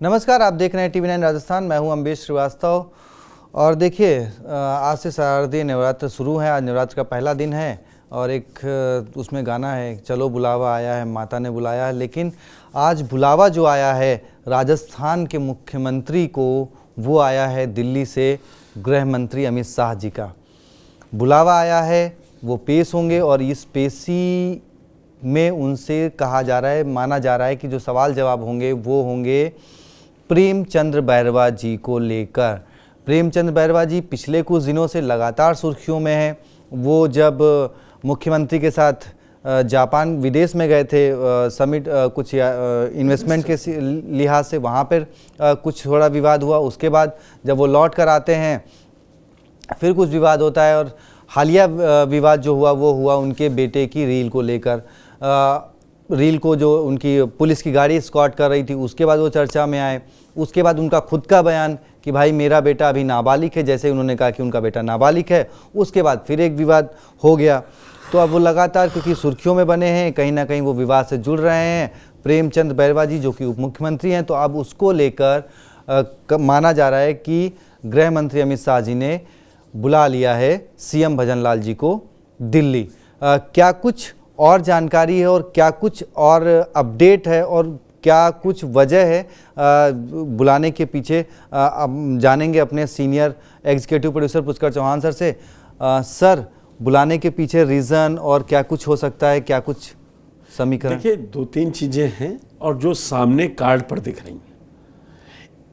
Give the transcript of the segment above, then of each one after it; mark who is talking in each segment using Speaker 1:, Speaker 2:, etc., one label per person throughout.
Speaker 1: नमस्कार, आप देख रहे हैं टीवी 9 राजस्थान। मैं हूं अम्बेश श्रीवास्तव। और देखिए, आज से शारदीय नवरात्र शुरू है। आज नवरात्र का पहला दिन है और एक उसमें गाना है, चलो बुलावा आया है, माता ने बुलाया है। लेकिन आज बुलावा जो आया है राजस्थान के मुख्यमंत्री को, वो आया है दिल्ली से गृह मंत्री अमित शाह जी का। बुलावा आया है, वो पेश होंगे और इस पेशी में उनसे कहा जा रहा है, माना जा रहा है कि जो सवाल जवाब होंगे वो होंगे प्रेमचंद बैरवा जी को लेकर। प्रेमचंद बैरवा जी पिछले कुछ दिनों से लगातार सुर्खियों में हैं। वो जब मुख्यमंत्री के साथ जापान विदेश में गए थे समिट कुछ इन्वेस्टमेंट के लिहाज से, वहाँ पर कुछ थोड़ा विवाद हुआ। उसके बाद जब वो लौट कर आते हैं फिर कुछ विवाद होता है। और हालिया विवाद जो हुआ वो हुआ उनके बेटे की रील को लेकर। रील को जो उनकी पुलिस की गाड़ी स्कॉट कर रही थी, उसके बाद वो चर्चा में आए। उसके बाद उनका खुद का बयान कि भाई मेरा बेटा अभी नाबालिग है, जैसे उन्होंने कहा कि उनका बेटा नाबालिग है। उसके बाद फिर एक विवाद हो गया। तो अब वो लगातार क्योंकि सुर्खियों में बने हैं, कहीं ना कहीं वो विवाद से जुड़ रहे हैं। प्रेमचंद बैरवा जी जो कि उप मुख्यमंत्री हैं, तो अब उसको लेकर माना जा रहा है कि गृह मंत्री अमित शाह जी ने बुला लिया है सीएम भजनलाल जी को दिल्ली। क्या कुछ और जानकारी है और क्या कुछ और अपडेट है और क्या कुछ वजह है बुलाने के पीछे, अब जानेंगे अपने senior executive producer Pushkar Chauhan sir से। सर, बुलाने के पीछे रीज़न और क्या कुछ हो सकता है, क्या कुछ समीकरण?
Speaker 2: देखिए, दो तीन चीज़ें हैं और जो सामने कार्ड पर दिख रही हैं।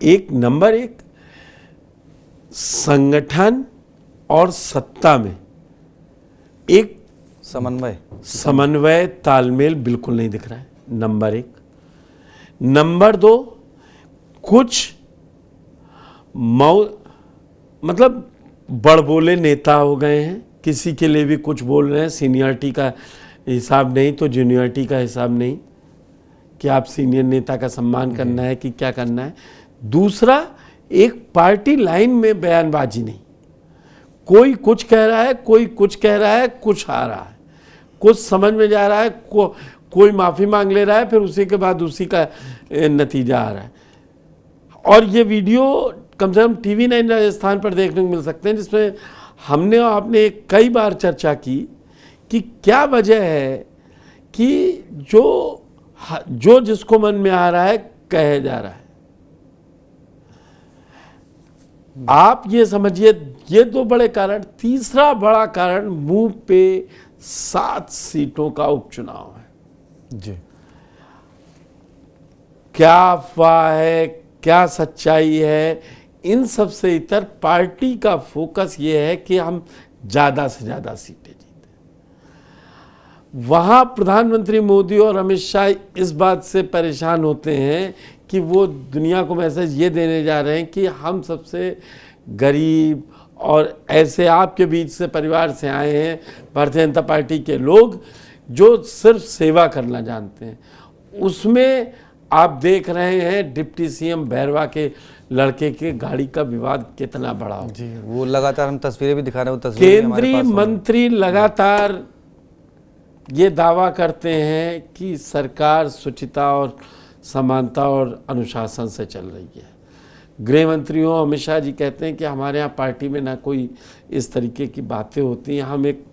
Speaker 2: एक नंबर एक, संगठन और सत्ता में एक समन्वय तालमेल बिल्कुल नहीं दिख रहा है, नंबर एक। नंबर दो, कुछ मतलब बड़बोले नेता हो गए हैं, किसी के लिए भी कुछ बोल रहे हैं। सीनियरिटी का हिसाब नहीं तो जूनियरिटी का हिसाब नहीं कि आप सीनियर नेता का सम्मान करना है कि क्या करना है। दूसरा, एक पार्टी लाइन में बयानबाजी नहीं। कोई कुछ कह रहा है, कोई कुछ कह रहा है, कुछ आ रहा है, कुछ समझ में जा रहा है, कोई माफ़ी मांग ले रहा है, फिर उसी के बाद उसी का नतीजा आ रहा है। और ये वीडियो कम से कम टीवी 9 राजस्थान पर देखने को मिल सकते हैं, जिसमें हमने और आपने कई बार चर्चा की कि क्या वजह है कि जो जिसको मन में आ रहा है कहे जा रहा है। आप ये समझिए, ये दो बड़े कारण। तीसरा बड़ा कारण, मुंह पे 7 सीटों का उपचुनाव है
Speaker 1: जी।
Speaker 2: क्या अफवाह है, क्या सच्चाई है, इन सब से इतर पार्टी का फोकस ये है कि हम ज्यादा से ज्यादा सीटें जीतें। वहां प्रधानमंत्री मोदी और अमित शाह इस बात से परेशान होते हैं कि वो दुनिया को मैसेज ये देने जा रहे हैं कि हम सबसे गरीब और ऐसे आपके बीच से परिवार से आए हैं, भारतीय जनता पार्टी के लोग जो सिर्फ सेवा करना जानते हैं। उसमें आप देख रहे हैं डिप्टी सीएम बैरवा के लड़के के गाड़ी का विवाद कितना बड़ा हो।
Speaker 1: जी, वो लगातार हम तस्वीरें भी दिखा रहे हैं। वो तस्वीरें
Speaker 2: केंद्रीय मंत्री लगातार ये दावा करते हैं कि सरकार शुचिता और समानता और अनुशासन से चल रही है। गृह मंत्री अमित शाह जी कहते हैं कि हमारे यहाँ पार्टी में ना कोई इस तरीके की बातें होती हैं, हम एक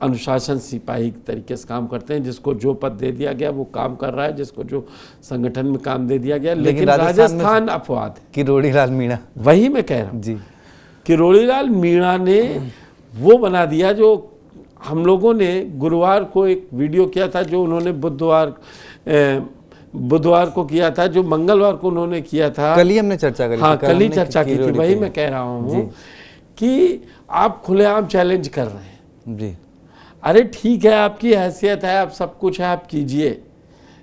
Speaker 2: अनुशासन सिपाही तरीके से काम करते हैं। जिसको जो पद दे दिया गया वो काम कर रहा है, जिसको जो संगठन में काम दे दिया गया। लेकिन राजस्थान अपवाद है।
Speaker 1: किरोड़ी लाल मीणा,
Speaker 2: वही मैं कह रहा हूँ
Speaker 1: जी।
Speaker 2: किरोड़ी लाल मीणा ने वो बना दिया जो हम लोगों ने गुरुवार को एक वीडियो किया था, जो उन्होंने बुधवार को किया था, जो मंगलवार को उन्होंने किया था।
Speaker 1: कल ही हमने चर्चा करी।
Speaker 2: हाँ, कल ही चर्चा की थी। वही मैं कह रहा हूँ कि आप खुलेआम चैलेंज कर रहे हैं
Speaker 1: जी।
Speaker 2: अरे ठीक है, आपकी हैसियत है, आप सब कुछ है, आप कीजिए,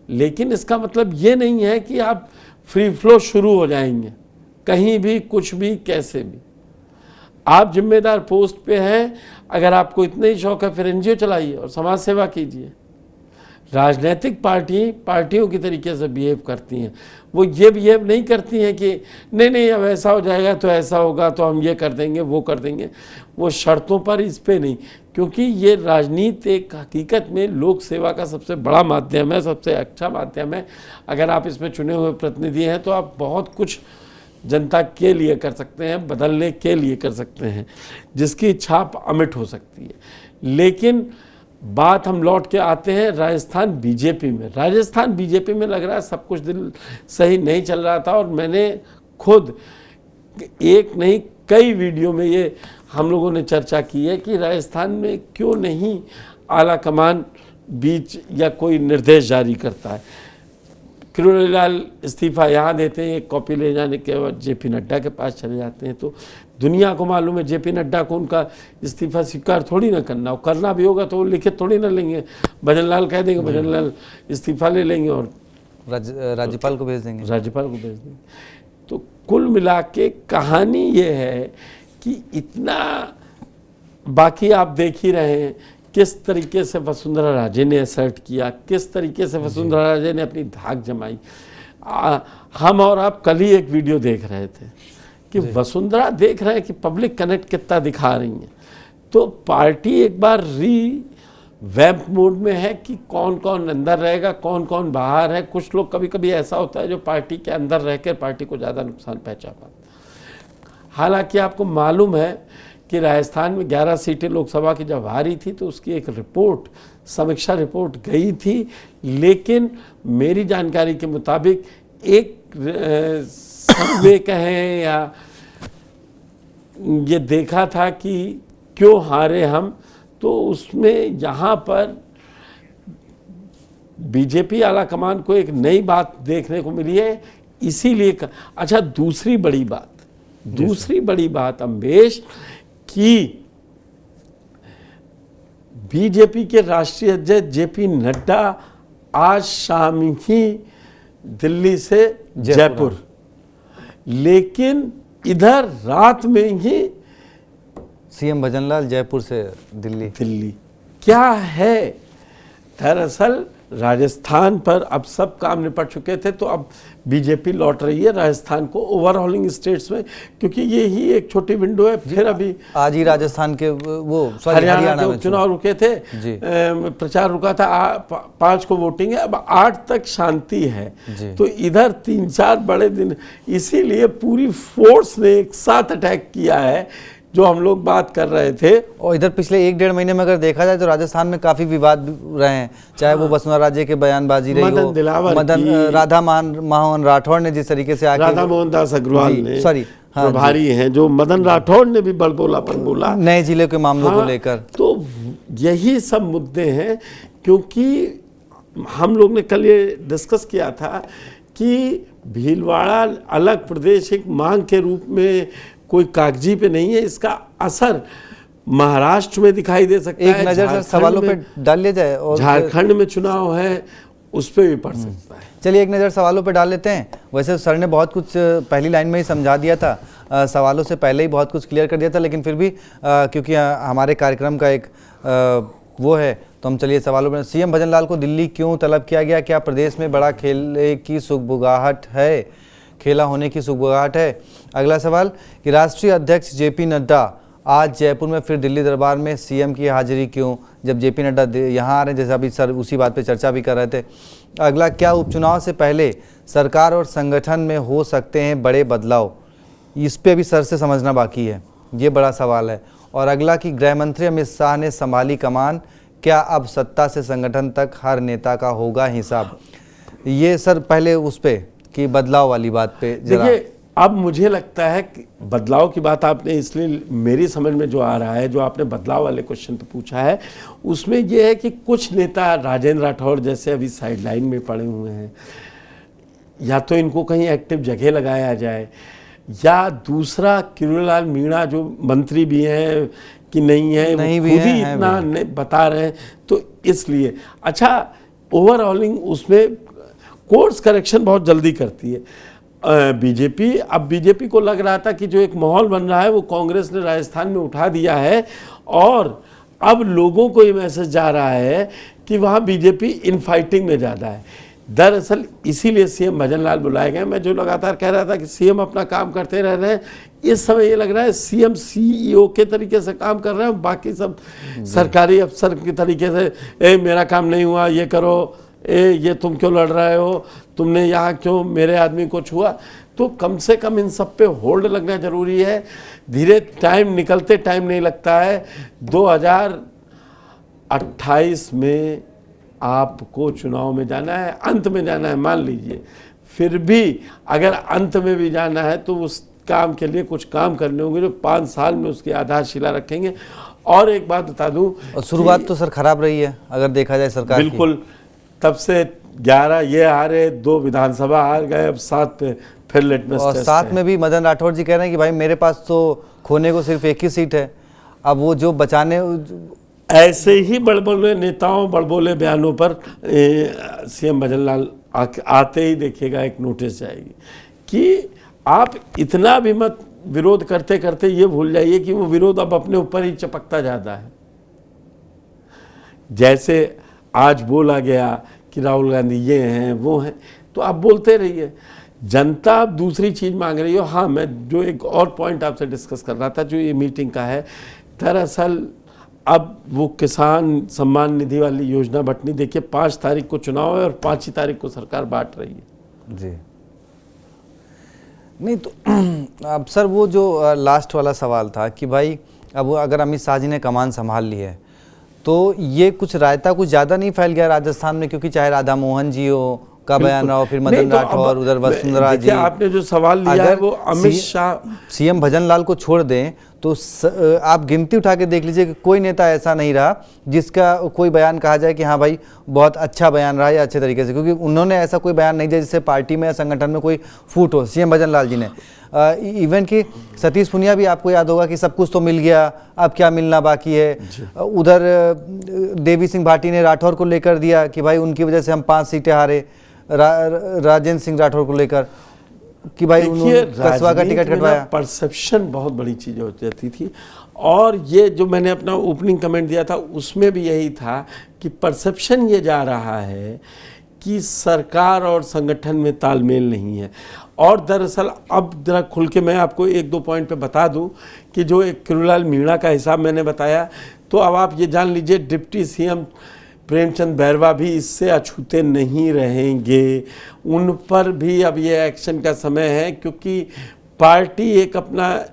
Speaker 2: लेकिन इसका मतलब ये नहीं है कि आप फ्री फ्लो शुरू हो जाएंगे कहीं भी, कुछ भी, कैसे भी। आप जिम्मेदार पोस्ट पे हैं। अगर आपको इतना ही शौक है फिर एनजीओ चलाइए और समाज सेवा कीजिए। राजनीतिक पार्टियों की तरीके से बिहेव करती हैं। वो ये बिहेव नहीं करती हैं कि नहीं नहीं अब ऐसा हो जाएगा तो ऐसा होगा तो हम ये कर देंगे वो कर देंगे, वो शर्तों पर इस पे नहीं, क्योंकि ये राजनीति एक हकीकत में लोक सेवा का सबसे बड़ा माध्यम है, सबसे अच्छा माध्यम है। अगर आप इसमें चुने हुए प्रतिनिधि हैं तो आप बहुत कुछ जनता के लिए कर सकते हैं, बदलने के लिए कर सकते हैं, जिसकी छाप अमिट हो सकती है। लेकिन बात हम लौट के आते हैं राजस्थान बीजेपी में। राजस्थान बीजेपी में लग रहा है सब कुछ दिल सही नहीं चल रहा था, और मैंने खुद एक नहीं कई वीडियो में ये हम लोगों ने चर्चा की है कि राजस्थान में क्यों नहीं आला कमान बीच या कोई निर्देश जारी करता है। किरोड़ीलाल इस्तीफा यहाँ देते हैं, एक कॉपी ले जाने के बाद जेपी नड्डा के पास चले जाते हैं, तो दुनिया को मालूम है जेपी नड्डा को उनका इस्तीफा स्वीकार थोड़ी ना करना, वो करना भी होगा तो वो लिखित थोड़ी ना लेंगे। भजन लाल कह देंगे, भजन लाल इस्तीफा ले लेंगे और
Speaker 1: राज्यपाल को भेज देंगे,
Speaker 2: राज्यपाल को भेज देंगे। तो कुल मिला के कहानी ये है कि इतना, बाकी आप देख ही रहे हैं किस तरीके से वसुंधरा राजे ने असर्ट किया, किस तरीके से वसुंधरा राजे ने अपनी धाक जमाई। हम और आप कल ही एक वीडियो देख रहे थे कि वसुंधरा देख रहे हैं कि पब्लिक कनेक्ट कितना दिखा रही है, तो पार्टी एक बार वैम्प मोड में है कि कौन कौन अंदर रहेगा कौन कौन बाहर है। कुछ लोग कभी कभी ऐसा होता है जो पार्टी के अंदर रहकर पार्टी को ज़्यादा नुकसान पहुंचा पाते। हालांकि आपको मालूम है कि राजस्थान में 11 सीटें लोकसभा की जब हारी थी तो उसकी एक रिपोर्ट, समीक्षा रिपोर्ट गई थी, लेकिन मेरी जानकारी के मुताबिक एक सर्वे कहें या ये देखा था कि क्यों हारे हम, तो उसमें यहाँ पर बीजेपी आला कमान को एक नई बात देखने को मिली है, इसीलिए अच्छा दूसरी बड़ी बात अम्बेश कि बीजेपी के राष्ट्रीय अध्यक्ष जेपी नड्डा आज शाम ही दिल्ली से जयपुर, लेकिन इधर रात में ही
Speaker 1: सीएम भजनलाल जयपुर से दिल्ली।
Speaker 2: क्या है दरअसल राजस्थान पर अब सब काम निपट चुके थे, तो अब बीजेपी लौट रही है राजस्थान को ओवरऑलिंग स्टेट्स में, क्योंकि ये ही एक छोटी विंडो है। फिर अभी
Speaker 1: आज ही राजस्थान के
Speaker 2: हरियाणा के उपचुनाव रुके थे, प्रचार रुका था, 5 को वोटिंग है, अब 8 तक शांति है। तो इधर 3-4 बड़े दिन, इसीलिए पूरी फोर्स ने एक साथ अटैक किया है जो हम लोग बात कर रहे थे।
Speaker 1: और इधर पिछले 1-1.5 महीने में अगर देखा जाए तो राजस्थान में काफी विवाद रहे हैं, चाहे वो वसुंधरा राजे के बयानबाजी रही हो, राधा मोहन राठौड़ ने जिस तरीके से
Speaker 2: राधा मोहन दास अग्रवाल ने प्रभारी हैं, जो मदन राठौड़ ने भी बड़बोलापन बोला
Speaker 1: नए जिले के मामलों को लेकर।
Speaker 2: तो यही सब मुद्दे हैं, क्योंकि हम लोग ने कल ये डिस्कस किया था कि भीलवाड़ा अलग प्रदेश एक मांग के रूप में कोई कागजी पे नहीं है, इसका असर महाराष्ट्र में दिखाई दे सकता है।
Speaker 1: एक नजर सर सवालों पे डाल लिया जाए, और
Speaker 2: झारखंड में चुनाव है उस पर भी पड़ सकता है।
Speaker 1: चलिए एक नज़र सवालों पे डाल लेते हैं। वैसे सर ने बहुत कुछ पहली लाइन में ही समझा दिया था, सवालों से पहले ही बहुत कुछ क्लियर कर दिया था, लेकिन फिर भी क्योंकि हमारे कार्यक्रम का एक वो है, तो हम चलिए सवालों पर। सीएम भजनलाल को दिल्ली क्यों तलब किया गया? क्या प्रदेश में बड़ा खेले की सुगबुगाहट है, खेला होने की सुगबुगाहट है? अगला सवाल कि राष्ट्रीय अध्यक्ष जेपी नड्डा आज जयपुर में फिर दिल्ली दरबार में सीएम की हाजिरी क्यों, जब जेपी नड्डा यहाँ आ रहे हैं, जैसे अभी सर उसी बात पे चर्चा भी कर रहे थे। अगला, क्या उपचुनाव से पहले सरकार और संगठन में हो सकते हैं बड़े बदलाव? इस पे भी सर से समझना बाकी है, ये बड़ा सवाल है। और अगला कि गृह मंत्री अमित शाह ने संभाली कमान, क्या अब सत्ता से संगठन तक हर नेता का होगा हिसाब? ये सर पहले उस पे कि बदलाव वाली बात पे
Speaker 2: देखिए, अब मुझे लगता है कि बदलाव की बात आपने, इसलिए मेरी समझ में जो आ रहा है, जो आपने बदलाव वाले क्वेश्चन पे पूछा है, उसमें यह है कि कुछ नेता राजेंद्र राठौड़ जैसे अभी साइडलाइन में पड़े हुए हैं, या तो इनको कहीं एक्टिव जगह लगाया जाए, या दूसरा किरोड़ीलाल मीणा जो मंत्री भी हैं कि नहीं है, खुद ही इतना बता रहे हैं, तो इसलिए अच्छा ओवरऑलिंग उसमें कोर्स करेक्शन बहुत जल्दी करती है बीजेपी। अब बीजेपी को लग रहा था कि जो एक माहौल बन रहा है वो कांग्रेस ने राजस्थान में उठा दिया है, और अब लोगों को ये मैसेज जा रहा है कि वहाँ बीजेपी इन फाइटिंग में ज़्यादा है। दरअसल इसीलिए सीएम भजन लाल बुलाए गए। मैं जो लगातार कह रहा था कि सीएम अपना काम करते रह रहे हैं, इस समय ये लग रहा है सीएम सीईओ के तरीके से काम कर रहे हैं, बाकी सब सरकारी अफसर के तरीके से, ए मेरा काम नहीं हुआ ये करो, ए ये तुम क्यों लड़ रहे हो, तुमने यहाँ क्यों मेरे आदमी को छुआ। तो कम से कम इन सब पे होल्ड लगना जरूरी है। धीरे टाइम निकलते टाइम नहीं लगता है। 2028 में आपको चुनाव में जाना है, अंत में जाना है मान लीजिए, फिर भी अगर अंत में भी जाना है तो उस काम के लिए कुछ काम करने होंगे जो 5 साल में उसकी आधारशिला रखेंगे। और एक बात बता दूं,
Speaker 1: और शुरुआत तो सर खराब रही है अगर देखा जाए सरकार की।
Speaker 2: बिल्कुल, तब से 11 ये हारे, 2 विधानसभा हार गए, अब 7 पे फिर लिटमस
Speaker 1: और
Speaker 2: टेस्ट
Speaker 1: 7
Speaker 2: है।
Speaker 1: में भी मदन राठौर जी कह रहे हैं कि भाई मेरे पास तो खोने को सिर्फ एक ही सीट है, अब वो जो बचाने
Speaker 2: ऐसे ही बड़बोले नेताओं, बड़बोले बयानों पर सीएम भजन लाल आते ही देखिएगा एक नोटिस जाएगी कि आप इतना भी मत विरोध करते करते ये भूल जाइए कि वो विरोध अब अपने ऊपर ही चपकता जाता है। जैसे आज बोला गया कि राहुल गांधी ये हैं वो हैं, तो आप बोलते रहिए। जनता अब दूसरी चीज मांग रही हो। हाँ, मैं जो एक और पॉइंट आपसे डिस्कस कर रहा था जो ये मीटिंग का है, दरअसल अब वो किसान सम्मान निधि वाली योजना बंटनी, देखिए 5 तारीख को चुनाव है और 5 ही तारीख को सरकार बांट रही है
Speaker 1: जी। नहीं तो अब सर वो जो लास्ट वाला सवाल था कि भाई अब अगर अमित शाह जी ने कमान संभाल ली है तो ये कुछ रायता कुछ ज़्यादा नहीं फैल गया राजस्थान में, क्योंकि चाहे राधा मोहन जी हो का बयान रहा हो, फिर मदन राठौर, उधर वसुंधरा जी।
Speaker 2: आपने जो सवाल लिया है वो अमित शाह,
Speaker 1: सीएम भजन लाल को छोड़ दें तो आप गिनती उठा के देख लीजिए कि कोई नेता ऐसा नहीं रहा जिसका कोई बयान कहा जाए कि हाँ भाई बहुत अच्छा बयान रहा या अच्छे तरीके से, क्योंकि उन्होंने ऐसा कोई बयान नहीं दिया जिससे पार्टी में या संगठन में कोई फूट हो। सीएम भजन लाल जी ने इवन कि सतीश पुनिया भी आपको याद होगा कि सब कुछ तो मिल गया, अब क्या मिलना बाकी है। उधर देवी सिंह भाटी ने राठौर को लेकर दिया कि भाई उनकी वजह से हम 5 सीटें हारे, राजेंद्र सिंह राठौर को लेकर कि भाई उन्होंने कस्बा का टिकट कटवाया।
Speaker 2: परसेप्शन बहुत बड़ी चीज हो जाती थी, और ये जो मैंने अपना ओपनिंग कमेंट दिया था उसमें भी यही था कि परसेप्शन ये जा रहा है कि सरकार और संगठन में तालमेल नहीं है। और दरअसल अब जरा खुल के मैं आपको 1-2 पॉइंट पे बता दूं कि जो एक किरोड़लाल मीणा का हिसाब मैंने बताया, तो अब आप ये जान लीजिए डिप्टी सीएम प्रेमचंद बैरवा भी इससे अछूते नहीं रहेंगे। उन पर भी अब ये एक्शन का समय है, क्योंकि पार्टी एक अपना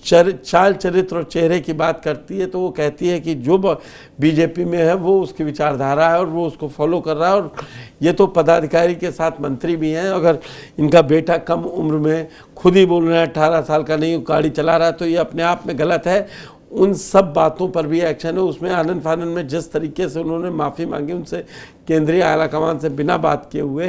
Speaker 2: चाल चरित्र और चेहरे की बात करती है, तो वो कहती है कि जो बीजेपी में है वो उसकी विचारधारा है और वो उसको फॉलो कर रहा है। और ये तो पदाधिकारी के साथ मंत्री भी हैं, अगर इनका बेटा कम उम्र में खुद ही बोल रहे हैं 18 साल का नहीं गाड़ी चला रहा है, तो ये अपने आप में गलत है। उन सब बातों पर भी एक्शन है। उसमें आनंद फानंद में जिस तरीके से उन्होंने माफ़ी मांगी उनसे केंद्रीय आला कमान से बिना बात किए हुए,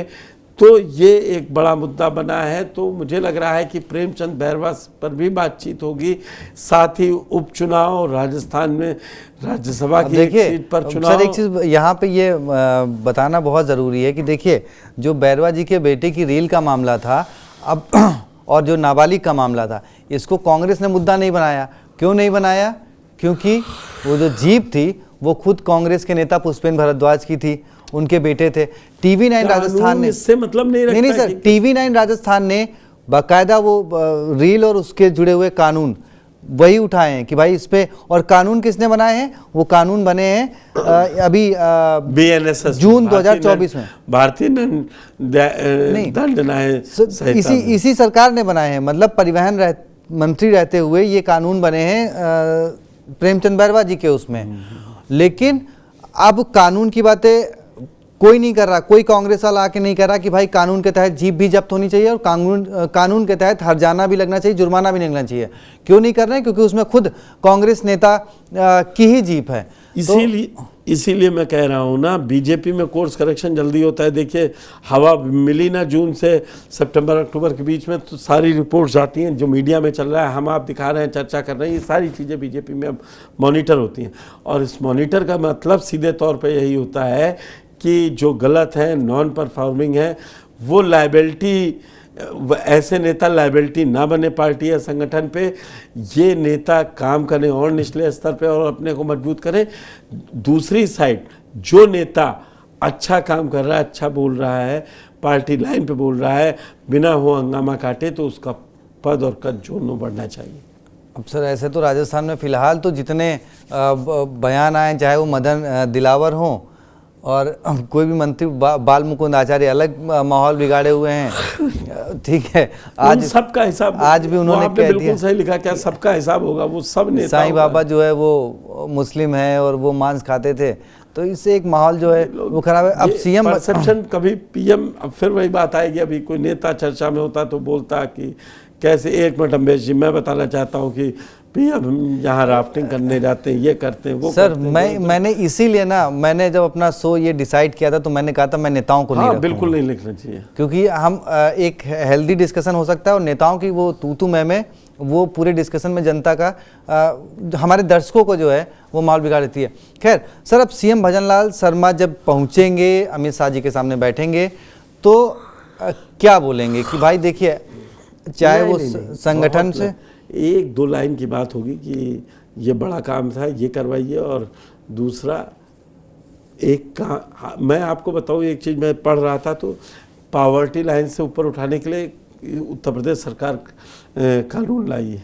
Speaker 2: तो ये एक बड़ा मुद्दा बना है। तो मुझे लग रहा है कि प्रेमचंद बैरवा पर भी बातचीत होगी, साथ ही उपचुनाव राजस्थान में राज्यसभा की एक सीट पर चुनाव।
Speaker 1: सर एक चीज़ यहाँ पे ये बताना बहुत ज़रूरी है कि देखिए जो बैरवा जी के बेटे की रील का मामला था अब और जो नाबालिग का मामला था, इसको कांग्रेस ने मुद्दा नहीं बनाया। क्यों नहीं बनाया? क्योंकि वो जो जीप थी वो खुद कांग्रेस के नेता पुष्पेंद्र भारद्वाज की थी, उनके बेटे थे। TV9 राजस्थान ने
Speaker 2: इससे मतलब नहीं रखता।
Speaker 1: नहीं सर, TV9 राजस्थान ने बाकायदा वो रील और उसके जुड़े हुए कानून वही उठाए हैं कि भाई इस पे, और कानून किसने बनाए हैं? वो कानून बने हैं अभी
Speaker 2: BNSS
Speaker 1: जून 2024 में
Speaker 2: भारतीय दंड न्याय
Speaker 1: इसी सरकार ने बनाए हैं। मतलब परिवहन मंत्री रहते हुए ये कानून बने हैं प्रेमचंद बैरवा जी के उसमें। लेकिन अब कानून की बातें कोई नहीं कर रहा, कोई कांग्रेस वाला आके नहीं कर रहा कि भाई कानून के तहत जीप भी जब्त होनी चाहिए और कानून के तहत हर्जाना भी लगना चाहिए, जुर्माना भी लगना चाहिए। क्यों नहीं कर रहे हैं? क्योंकि उसमें खुद कांग्रेस नेता की ही जीप है।
Speaker 2: इसीलिए मैं कह रहा हूँ ना, बीजेपी में कोर्स करेक्शन जल्दी होता है। देखिए हवा मिली ना जून से सितंबर अक्टूबर के बीच में, तो सारी रिपोर्ट्स आती हैं जो मीडिया में चल रहा है, हम आप दिखा रहे हैं, चर्चा कर रहे हैं, ये सारी चीज़ें बीजेपी में अब मॉनिटर होती हैं। और इस मॉनिटर का मतलब सीधे तौर पर यही होता है कि जो गलत है, नॉन परफॉर्मिंग है, वो लायबिलिटी, ऐसे नेता लायबिलिटी ना बने पार्टी या संगठन पे। ये नेता काम करें और निचले स्तर पे और अपने को मजबूत करें। दूसरी साइड जो नेता अच्छा काम कर रहा है, अच्छा बोल रहा है, पार्टी लाइन पे बोल रहा है, बिना हो हंगामा काटे, तो उसका पद और कद दोनों बढ़ना चाहिए।
Speaker 1: अब सर ऐसे तो राजस्थान में फिलहाल तो जितने बयान आए, चाहे वो मदन दिलावर हों और कोई भी मंत्री बाल मुकुंद आचार्य, अलग माहौल बिगाड़े हुए हैं। ठीक है, आज
Speaker 2: सबका हिसाब
Speaker 1: आज भी उन्होंने कह
Speaker 2: बिल्कुल
Speaker 1: दिया,
Speaker 2: सही लिखा, क्या सबका हिसाब होगा? वो सब नेता
Speaker 1: साईं बाबा जो है वो मुस्लिम है और वो मांस खाते थे, तो इससे एक माहौल जो है वो खराब है। अब सीएम
Speaker 2: परसेप्शन, कभी पीएम, अब फिर वही बात आएगी, अभी कोई नेता चर्चा में होता तो बोलता कि कैसे। एक मिनट अम्बेश जी, मैं बताना चाहता हूँ कि पीएम यहाँ राफ्टिंग करने जाते हैं, ये करते हैं, वो
Speaker 1: सर
Speaker 2: करते हैं,
Speaker 1: मैंने इसीलिए ना, मैंने जब अपना शो ये डिसाइड किया था तो मैंने कहा था मैं नेताओं को नहीं रखूंगा,
Speaker 2: बिल्कुल नहीं लिखना चाहिए,
Speaker 1: क्योंकि हम एक हेल्दी डिस्कशन हो सकता है और नेताओं की वो तू मैं वो पूरे डिस्कशन में जनता का हमारे दर्शकों को जो है वो माहौल बिगाड़ देती है। खैर सर, अब सीएम भजनलाल शर्मा जब पहुंचेंगे, अमित शाह जी के सामने बैठेंगे, तो क्या बोलेंगे कि भाई देखिए, चाहे वो संगठन से
Speaker 2: एक दो लाइन की बात होगी कि ये बड़ा काम था, ये करवाइए, और दूसरा एक मैं आपको बताऊं, एक चीज़ मैं पढ़ रहा था, तो पॉवर्टी लाइन से ऊपर उठाने के लिए उत्तर प्रदेश सरकार कानून लाई है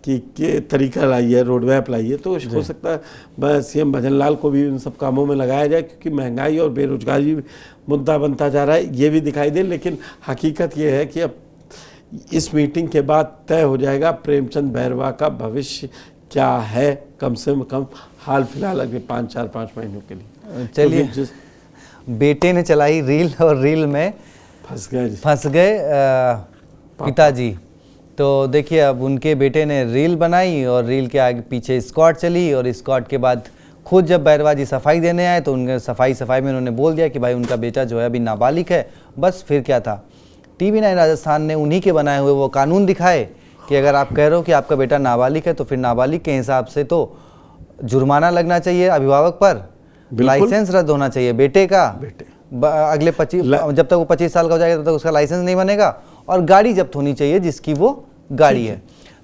Speaker 2: कि तरीका लाई है, रोड मैप लाई है, तो हो सकता है सीएम भजनलाल को भी उन सब कामों में लगाया जाए, क्योंकि महंगाई और बेरोजगारी मुद्दा बनता जा रहा है, ये भी दिखाई दे। लेकिन हकीकत ये है कि अब इस मीटिंग के बाद तय हो जाएगा प्रेमचंद बैरवा का भविष्य क्या है, कम से कम हाल फिलहाल अगले 5 महीनों के लिए।
Speaker 1: चलिए, बेटे ने चलाई रील और रील में फंस गए पिताजी। तो देखिए, अब उनके बेटे ने रील बनाई और रील के आगे पीछे स्क्वाड चली, और स्क्वाड के बाद खुद जब बैरवा जी सफाई देने आए तो उनके सफाई में उन्होंने बोल दिया कि भाई उनका बेटा जो है अभी नाबालिग है। बस फिर क्या था, TV9 राजस्थान ने उन्हीं के बनाए हुए वो कानून दिखाए कि अगर आप कह रहे हो कि आपका बेटा नाबालिग है तो फिर नाबालिग के हिसाब से तो जुर्माना लगना चाहिए अभिभावक पर, लाइसेंस रद्द होना चाहिए बेटे का, अगले 25 जब तक वो 25 साल का हो जाएगा तब तक उसका लाइसेंस नहीं बनेगा, और गाड़ी जब्त होनी चाहिए जिसकी वो गाड़ी है।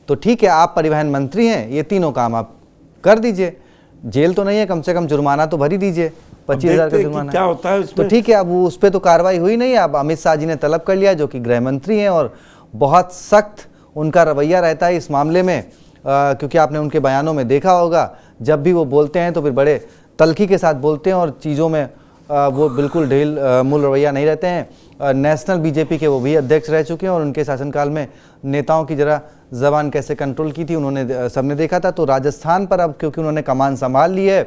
Speaker 1: तो ठीक है, आप परिवहन मंत्री हैं, ये तीनों काम आप कर दीजिए, जेल तो नहीं है, कम से कम जुर्माना तो भर ही दीजिए, 25,000 का जुर्माना।
Speaker 2: क्या होता है
Speaker 1: तो ठीक है, अब उस पर तो कार्रवाई हुई नहीं। अब अमित शाह जी ने तलब कर लिया, जो कि गृह मंत्री हैं, और बहुत सख्त उनका रवैया रहता है इस मामले में, क्योंकि आपने उनके बयानों में देखा होगा, जब भी वो बोलते हैं तो फिर बड़े तल्खी के साथ बोलते हैं और चीज़ों में वो बिल्कुल ढील मूल रवैया नहीं रहते हैं। नेशनल बीजेपी के वो भी अध्यक्ष रह चुके हैं, और उनके शासनकाल में नेताओं की जरा जबान कैसे कंट्रोल की थी उन्होंने सबने देखा था। तो राजस्थान पर अब क्योंकि उन्होंने कमान संभाल ली है,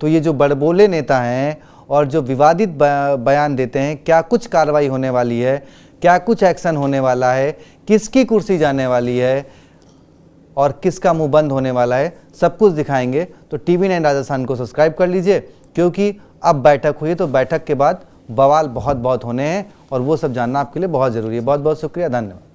Speaker 1: तो ये जो बड़बोले नेता हैं और जो विवादित बयान देते हैं, क्या कुछ कार्रवाई होने वाली है, क्या कुछ एक्शन होने वाला है, किसकी कुर्सी जाने वाली है और किसका मुंह बंद होने वाला है, सब कुछ दिखाएंगे। तो TV9 राजस्थान को सब्सक्राइब कर लीजिए, क्योंकि अब बैठक हुई तो बैठक के बाद बवाल बहुत होने हैं, और वो सब जानना आपके लिए बहुत ज़रूरी है। बहुत बहुत शुक्रिया, धन्यवाद।